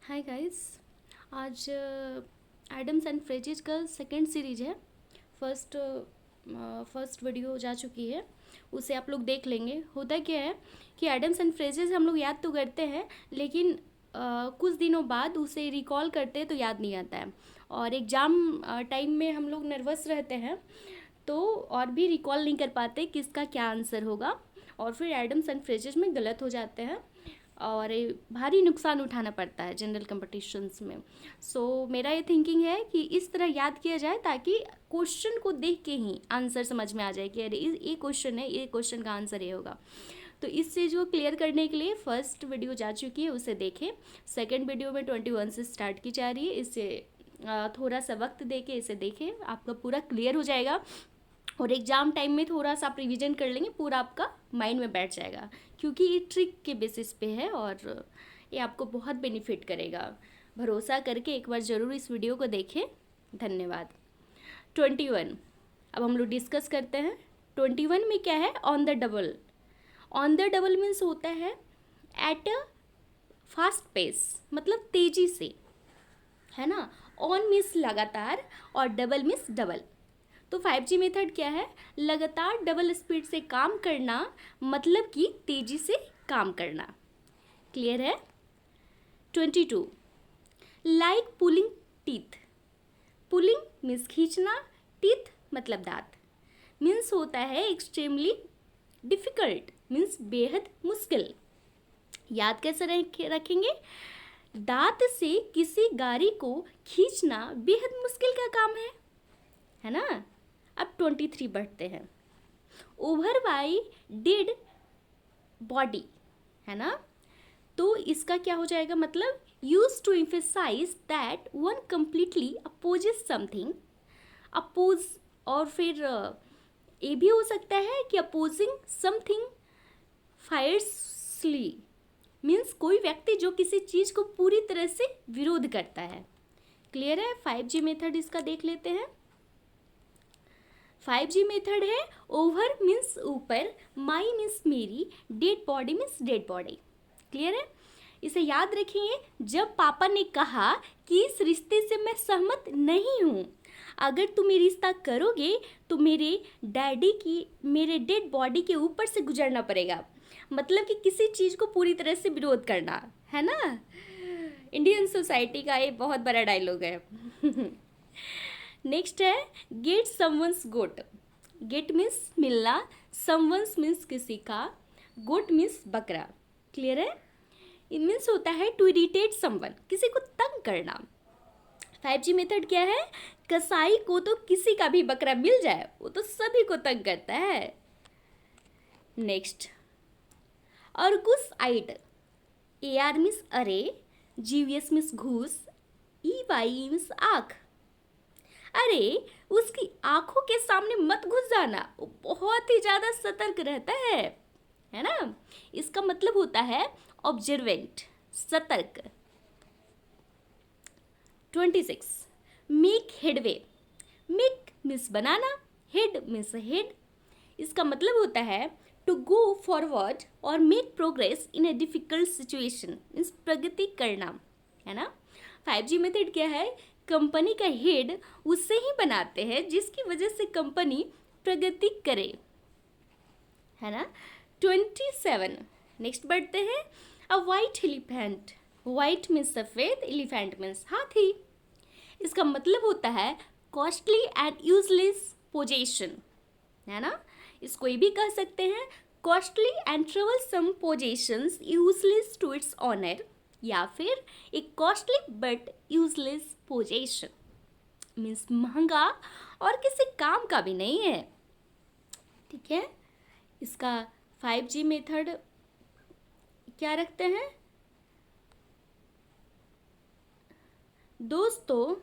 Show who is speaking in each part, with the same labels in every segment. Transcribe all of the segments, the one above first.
Speaker 1: Hi guys. आज Adams and phrases का second series है। फर्स्ट फर्स्ट वीडियो जा चुकी है, उसे आप लोग देख लेंगे। होता क्या है कि एडम्स एंड फ्रेजेस हम लोग याद तो करते हैं, लेकिन कुछ दिनों बाद उसे रिकॉल करते हैं तो याद नहीं आता है। और एग्ज़ाम टाइम में हम लोग नर्वस रहते हैं, तो और भी रिकॉल नहीं कर पाते किसका क्या आंसर होगा, और फिर एडम्स एंड फ्रेजेस में गलत हो जाते हैं और भारी नुकसान उठाना पड़ता है जनरल कंपटीशंस में। सो मेरा ये थिंकिंग है कि इस तरह याद किया जाए ताकि क्वेश्चन को देख के ही आंसर समझ में आ जाए कि अरे ये क्वेश्चन है, ये क्वेश्चन का आंसर ये होगा। तो इस चीज़ को क्लियर करने के लिए फर्स्ट वीडियो जा चुकी है, उसे देखें। सेकंड वीडियो में 21 से स्टार्ट की जा रही है, इसे थोड़ा सा वक्त दे के इसे देखें, आपका पूरा क्लियर हो जाएगा। और एग्ज़ाम टाइम में थोड़ा सा आप रिविजन कर लेंगे, पूरा आपका माइंड में बैठ जाएगा, क्योंकि ये ट्रिक के बेसिस पे है और ये आपको बहुत बेनिफिट करेगा। भरोसा करके एक बार ज़रूर इस वीडियो को देखें। धन्यवाद। 21 अब हम लोग डिस्कस करते हैं। 21 में क्या है? On the double. On the double means होता है एट अ फास्ट पेस, मतलब तेज़ी से, है ना। ऑन मीन्स लगातार और डबल मीन्स डबल। तो 5G मेथड क्या है? लगातार डबल स्पीड से काम करना, मतलब कि तेजी से काम करना। क्लियर है? 22 like pulling teeth. Pulling means खींचना, टीथ मतलब दांत। मीन्स होता है एक्सट्रीमली डिफिकल्ट, मीन्स बेहद मुश्किल। याद कैसे रखेंगे? दांत से किसी गाड़ी को खींचना बेहद मुश्किल का काम है ना। अब 23 बढ़ते हैं। ओवर बाई डेड बॉडी, है ना। तो इसका क्या हो जाएगा? मतलब use to emphasise that one completely opposes something. Oppose, और फिर ये भी हो सकता है कि अपोजिंग समथिंग फायर्सली, मीन्स कोई व्यक्ति जो किसी चीज़ को पूरी तरह से विरोध करता है। क्लियर है? 5G मेथड इसका देख लेते हैं। 5G मेथड है ओवर मीन्स ऊपर, माई मीन्स मेरी, dead body means dead body. Clear है? इसे याद रखिए। जब पापा ने कहा कि इस रिश्ते से मैं सहमत नहीं हूँ, अगर तुम ये रिश्ता करोगे तो मेरे डैडी की, मेरे डेड बॉडी के ऊपर से गुजरना पड़ेगा। मतलब कि किसी चीज़ को पूरी तरह से विरोध करना, है ना। इंडियन सोसाइटी का ये बहुत बड़ा डायलॉग है। नेक्स्ट है गेट समवंस गोट। गेट मीन्स मिलना, समवंस मीन्स किसी का, गोट मीन्स बकरा। क्लियर है? इट मीन्स होता है टू इरिटेट समवन, किसी को तंग करना। 5G मेथड क्या है? कसाई को तो किसी का भी बकरा मिल जाए, वो तो सभी को तंग करता है। नेक्स्ट अर्गुस आइड। AR मीन्स अरे, GVS मीन्स घूस, EY मीन्स आँख। अरे उसकी आंखों के सामने मत घुस जाना, वो बहुत ही ज़्यादा सतर्क रहता है ना। इसका मतलब होता है ऑब्जर्वेंट, सतर्क। 26 मेक हेडवे। मेक मीन्स बनाना, हेड मीन्स हेड। इसका मतलब होता है टू गो फॉरवर्ड और make progress in a difficult situation, means प्रगति करना, है ना। 5G मेथड क्या है? कंपनी का हेड उससे ही बनाते हैं जिसकी वजह से कंपनी प्रगति करे, है ना। 27 नेक्स्ट बढ़ते हैं। अ वाइट एलिफेंट। वाइट मीन्स सफ़ेद, एलिफेंट मीन्स हाथी। इसका मतलब होता है कॉस्टली एंड यूजलेस पोजेशन, है ना। इसको ये भी कह सकते हैं costly and troublesome possessions useless to its honour, या फिर एक costly but useless possession, means महंगा और किसी काम का भी नहीं है। ठीक है? इसका 5G मेथड क्या रखते हैं दोस्तों?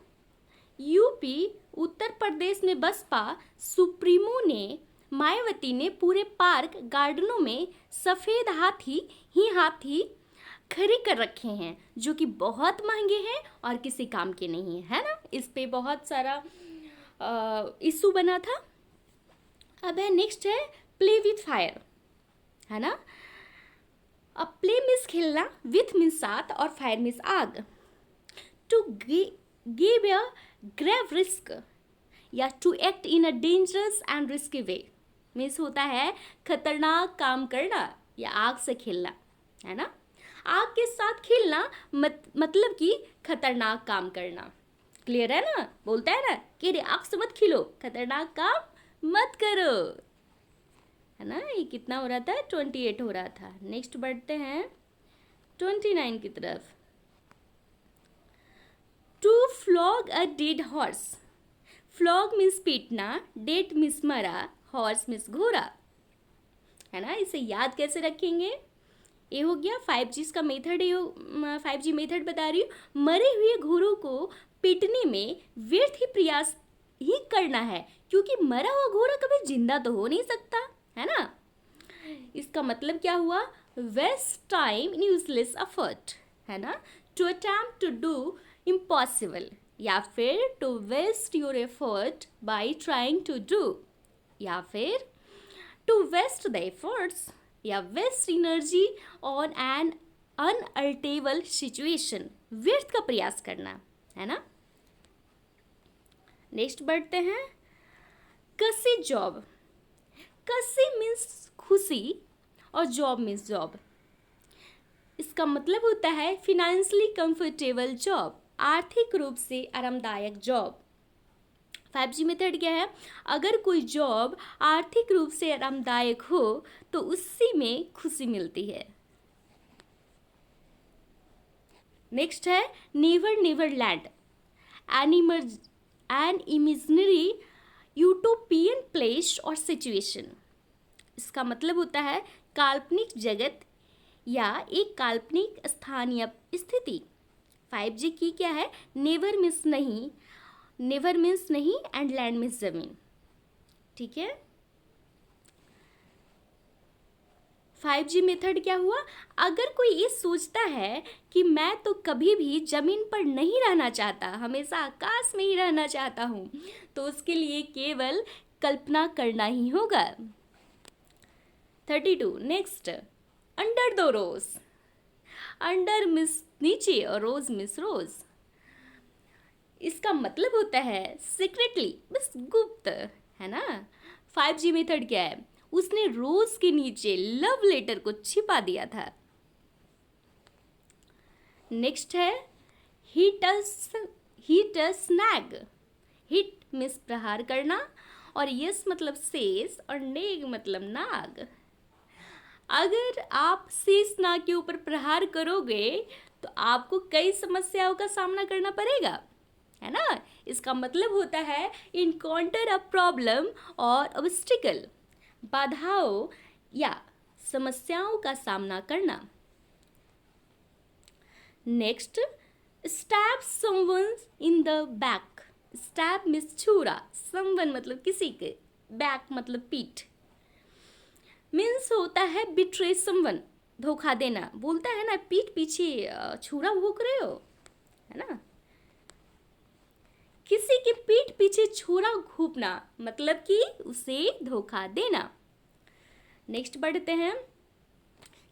Speaker 1: यूपी उत्तर प्रदेश में बसपा सुप्रीमो ने, मायावती ने पूरे पार्क गार्डनों में सफ़ेद हाथी ही हाथी खड़े कर रखे हैं, जो कि बहुत महंगे हैं और किसी काम के नहीं है ना। इस पे बहुत सारा इशू बना था। अब है नेक्स्ट है प्ले विथ फायर, है ना। अब प्ले मीन्स खेलना, विथ मीन्स साथ और फायर मीन्स आग। To give a grave risk या to act in a dangerous and risky way. Means होता है खतरनाक काम करना या आग से खेलना, है ना। आग के साथ खेलना मतलब कि खतरनाक काम करना। क्लियर है ना, बोलता है ना कि रे आग से मत खेलो, खतरनाक काम मत करो, है ना। ये कितना हो रहा था, 28 हो रहा था। नेक्स्ट बढ़ते हैं 29 की तरफ। To flog a dead horse. Flog means पीटना, डेड मीन्स मरा, हॉर्स मीन्स घोड़ा, है ना। इसे याद कैसे रखेंगे, ये हो गया 5G का मेथड, ये 5G मेथड बता रही हूँ। मरे हुए घोड़ों को पीटने में व्यर्थ ही प्रयास ही करना है, क्योंकि मरा हुआ घोड़ा कभी जिंदा तो हो नहीं सकता, है ना। इसका मतलब क्या हुआ, waste time in useless effort, है ना। To attempt to do impossible, या फिर to waste your effort by trying to do, या फिर टू वेस्ट द एफर्ट्स या waste energy on an unalterable situation, व्यर्थ का प्रयास करना, है ना। नेक्स्ट बढ़ते हैं कसी जॉब। कसी मीन्स खुशी और जॉब मीन्स जॉब। इसका मतलब होता है फिनेंशियली कंफर्टेबल जॉब, आर्थिक रूप से आरामदायक जॉब। 5G मेथड क्या है, अगर कोई जॉब आर्थिक रूप से आरामदायक हो तो उसी में खुशी मिलती है। नेक्स्ट है never never land, an imaginary utopian place और सिचुएशन। इसका मतलब होता है काल्पनिक जगत या एक काल्पनिक स्थान या स्थिति। 5G की क्या है, नेवर मीन्स नहीं, नेवर मीन्स नहीं एंड लैंड मीन्स जमीन, ठीक है। 5G मेथड क्या हुआ, अगर कोई ये सोचता है कि मैं तो कभी भी जमीन पर नहीं रहना चाहता, हमेशा आकाश में ही रहना चाहता हूँ, तो उसके लिए केवल कल्पना करना ही होगा। 32 next, under the rose. Under मिस नीचे और रोज मिस रोज। इसका मतलब होता है सीक्रेटली, बस गुप्त, है ना। 5G मेथड क्या है, उसने रोज के नीचे लव लेटर को छिपा दिया था। नेक्स्ट है हिट अ स्नैग। हिट मिस प्रहार करना, और यस मतलब शेष और नेग मतलब नाग। अगर आप शेष नाग के ऊपर प्रहार करोगे तो आपको कई समस्याओं का सामना करना पड़ेगा, है ना। इसका मतलब होता है इनकाउंटर अ प्रॉब्लम और ऑब्स्टिकल, बाधाओं या समस्याओं का सामना करना। Next, stab someone in the back. Stab means छुरा, समवन मतलब किसी के, बैक मतलब पीठ। मीन्स होता है बिट्रे समवन, धोखा देना। बोलता है ना पीठ पीछे छुरा भोंक रहे हो, है ना। किसी के पीठ पीछे छुरा घोंपना मतलब कि उसे धोखा देना। नेक्स्ट बढ़ते हैं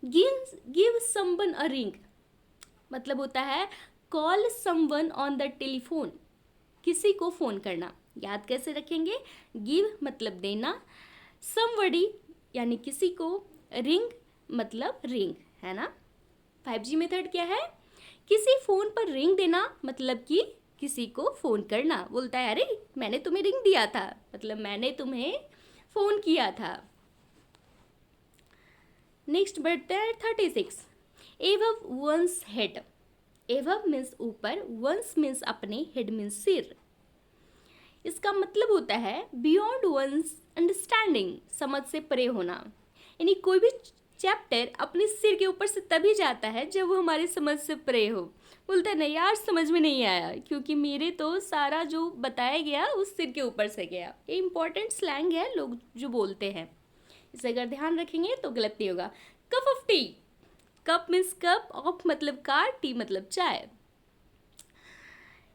Speaker 1: गिव समवन अ रिंग, मतलब होता है call someone on the telephone, किसी को फोन करना। याद कैसे रखेंगे, गिव मतलब देना, समबडी यानी किसी को, रिंग मतलब रिंग, है ना। 5G मेथड क्या है, किसी फोन पर रिंग देना मतलब कि किसी को फोन करना। बोलता है अरे मैंने तुम्हें रिंग दिया था, मतलब मैंने तुम्हें फोन किया था। नेक्स्ट बढ़ते हैं 36 above once head. Above means ऊपर, वंस मीन्स अपने, हेड मीन्स सिर। इसका मतलब होता है बियॉन्ड वंस अंडरस्टैंडिंग, समझ से परे होना। यानी कोई भी चैप्टर अपने सिर के ऊपर से तभी जाता है जब वो हमारी समझ से परे हो। बोलता है नहीं यार समझ में नहीं आया, क्योंकि मेरे तो सारा जो बताया गया उस सिर के ऊपर से गया। ये इंपॉर्टेंट स्लैंग है लोग जो बोलते हैं, इसे अगर ध्यान रखेंगे तो गलत नहीं होगा। Cup of T, cup means cup, of मतलब कार, टी मतलब चाय।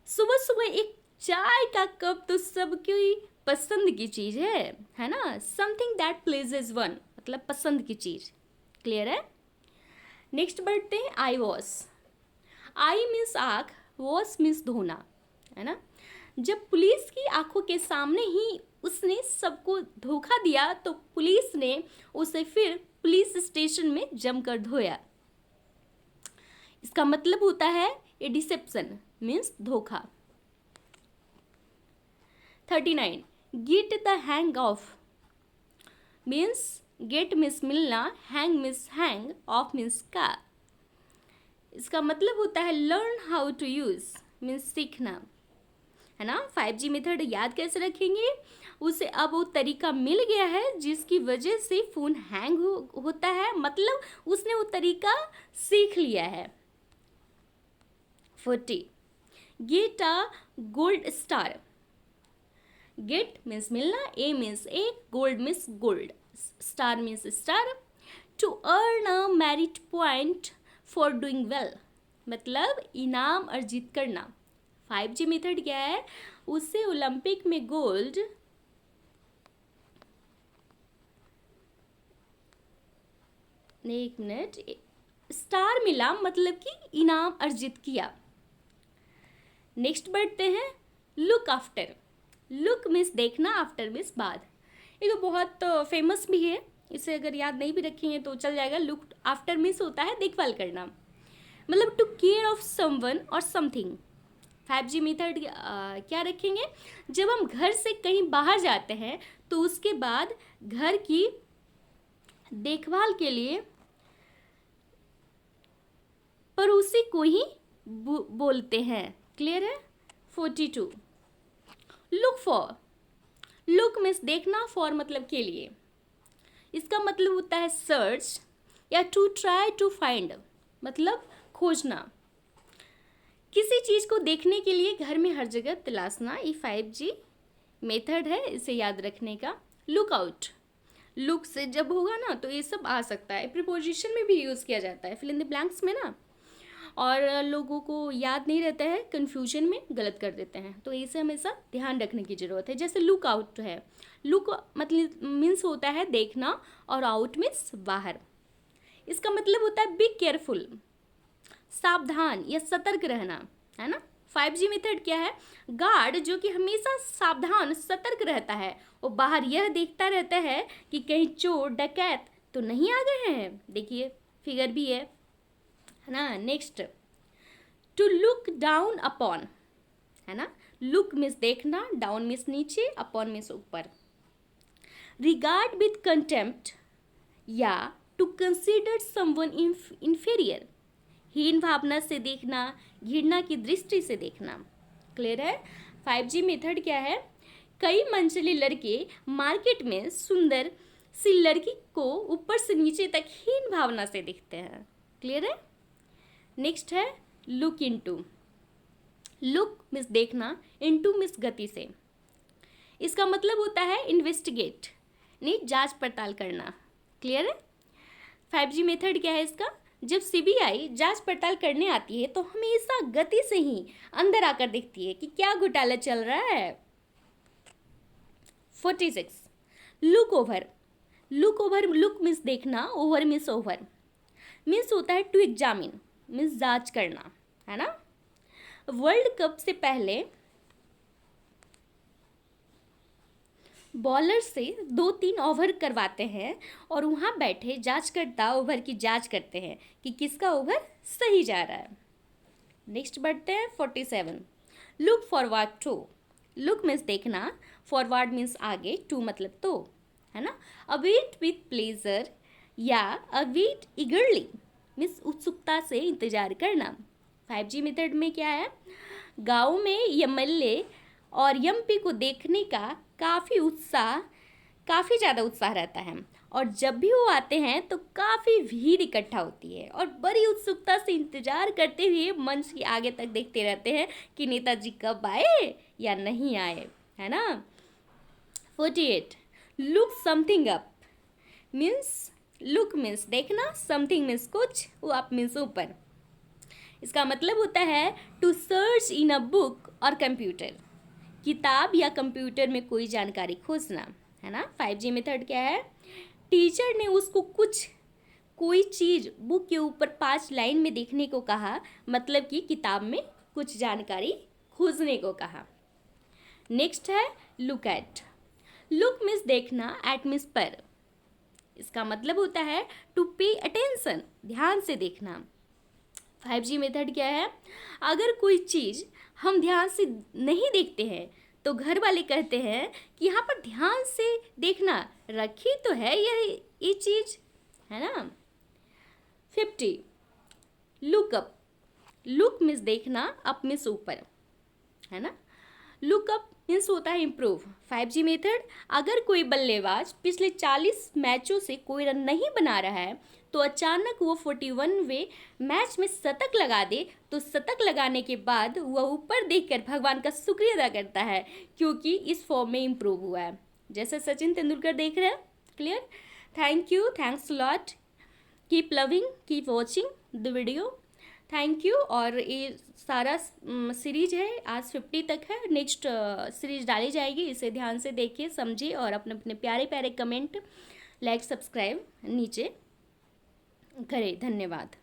Speaker 1: सुबह सुबह एक चाय का कप तो सबकी पसंद की चीज है ना। समथिंग दैट प्लेजेस वन मतलब पसंद की चीज। क्लियर है। नेक्स्ट बढ़ते हैं आई वॉस। आई मीन्स आँख, वॉश मीन्स धोना, है ना। जब पुलिस की आंखों के सामने ही उसने सबको धोखा दिया तो पुलिस ने उसे फिर पुलिस स्टेशन में जमकर धोया। इसका मतलब होता है ए डिसेप्शन मीन्स धोखा। 39 get the hang of means get means मिलना, hang means hang, of means का। इसका मतलब होता है learn how to use means सीखना, है ना। 5G मेथड याद कैसे रखेंगे, उसे अब वो तरीका मिल गया है जिसकी वजह से फ़ोन हैंग होता है, मतलब उसने वो तरीका सीख लिया है। 40 get a gold star. Get means मिलना, a means a, gold means gold, star means star. To earn a merit point for doing well, मतलब इनाम अर्जित करना। 5G मेथड क्या है, उसे ओलंपिक में गोल्ड एक मिनट स्टार मिला, मतलब कि इनाम अर्जित किया। नेक्स्ट बढ़ते हैं लुक आफ्टर। लुक मीन्स देखना, आफ्टर मीन्स बाद। ये तो बहुत फेमस भी है, इसे अगर याद नहीं भी रखेंगे तो चल जाएगा। लुक आफ्टर मीन्स होता है देखभाल करना, मतलब टू केयर ऑफ समवन और समथिंग। 5G मेथड क्या रखेंगे, जब हम घर से कहीं बाहर जाते हैं तो उसके बाद घर की देखभाल के लिए पड़ोसी को ही बोलते हैं। क्लियर है। 42 लुक फॉर। लुक मीन्स देखना, फॉर मतलब के लिए। इसका मतलब होता है सर्च या टू ट्राई टू फाइंड, मतलब खोजना। किसी चीज़ को देखने के लिए घर में हर जगह तलाशना, ये 5G मेथड है, इसे याद रखने का। लुक आउट, लुक से जब होगा ना तो ये सब आ सकता है, प्रीपोजिशन में भी यूज़ किया जाता है, फिल इन द ब्लैंक्स में ना, और लोगों को याद नहीं रहता है, कन्फ्यूजन में गलत कर देते हैं, तो इसे हमेशा ध्यान रखने की ज़रूरत है। जैसे लुक आउट है, लुक मतलब मीन्स होता है देखना और आउट मीन्स बाहर। इसका मतलब होता है बी केयरफुल, सावधान या सतर्क रहना, है ना। 5G मेथड क्या है, गार्ड जो कि हमेशा सावधान सतर्क रहता है, वो बाहर यह देखता रहता है कि कहीं चोर डकैत तो नहीं आ गए हैं। देखिए फिगर भी है ना। Next to look down upon, है ना। लुक मीन्स देखना, डाउन मीन्स नीचे, अपॉन मीन्स ऊपर। रिगार्ड विथ कंटेम्प्ट या टू कंसीडर समवन इंफीरियर, हीन भावना से देखना, घृणा की दृष्टि से देखना। क्लियर है। 5G मेथड क्या है, कई मंचले लड़के मार्केट में सुंदर सी लड़की को ऊपर से नीचे तक हीन भावना से देखते हैं। क्लियर है। नेक्स्ट है लुक इनटू। लुक मीन्स देखना, इनटू मीन्स गति से। इसका मतलब होता है इन्वेस्टिगेट, नहीं जांच पड़ताल करना। क्लियर है। 5G मेथड क्या है इसका, जब CBI जांच पड़ताल करने आती है तो हमेशा गति से ही अंदर आकर देखती है कि क्या घोटाला चल रहा है। 46 look over. Look over, look means देखना, ओवर मीन्स ओवर, मीन्स होता है टू एग्जामिन मीन्स जांच करना, है ना। वर्ल्ड कप से पहले बॉलर से 2-3 ओवर करवाते हैं और वहाँ बैठे जांचकर्ता ओवर की जांच करते हैं कि किसका ओवर सही जा रहा है। नेक्स्ट बढ़ते हैं 47 look forward to. Look means देखना, फॉरवर्ड मीन्स आगे, टू मतलब तो, है ना। अवेट विथ प्लेजर या अवेट ईगरली मीन्स उत्सुकता से इंतजार करना। 5G मेथड में क्या है, गाँव में एमएलए और एमपी को देखने का काफ़ी ज़्यादा उत्साह रहता है, और जब भी वो आते हैं तो काफ़ी भीड़ इकट्ठा होती है और बड़ी उत्सुकता से इंतजार करते हुए मंच के आगे तक देखते रहते हैं कि नेताजी कब आए या नहीं आए, है ना। 48 look something up means, look means देखना, समथिंग मीन्स कुछ, वो अप मीन्स ऊपर। इसका मतलब होता है to search in a book और कंप्यूटर, किताब या कंप्यूटर में कोई जानकारी खोजना, है ना। 5G मेथड क्या है, टीचर ने उसको कोई चीज़ बुक के ऊपर 5 लाइन में देखने को कहा, मतलब कि किताब में कुछ जानकारी खोजने को कहा। नेक्स्ट है लुक एट। लुक मीन्स देखना, एट मीन्स पर। इसका मतलब होता है टू पे अटेंशन, ध्यान से देखना। 5G मेथड क्या है? अगर कोई चीज़ हम ध्यान से नहीं देखते हैं तो घर वाले कहते हैं कि यहाँ पर ध्यान से देखना, रखी तो है ये चीज़, है ना। 50 लुक अप। लुक मीन्स देखना, अप मीन्स ऊपर, है ना। लुक अप मीन्स होता है इम्प्रूव। 5G मेथड, अगर कोई बल्लेबाज पिछले 40 मैचों से कोई रन नहीं बना रहा है तो अचानक वो 41वें मैच में शतक लगा दे तो शतक लगाने के बाद वह ऊपर देखकर भगवान का शुक्रिया अदा करता है क्योंकि इस फॉर्म में इम्प्रूव हुआ है, जैसे सचिन तेंदुलकर देख रहे हैं। Clear? Thank you, thanks lot, keep loving, keep watching the video, thank you. और ये सारा सीरीज है, आज 50 तक है, नेक्स्ट सीरीज डाली जाएगी, इसे ध्यान से देखिए, समझिए और अपने अपने प्यारे प्यारे कमेंट, लाइक, सब्सक्राइब नीचे करें। धन्यवाद।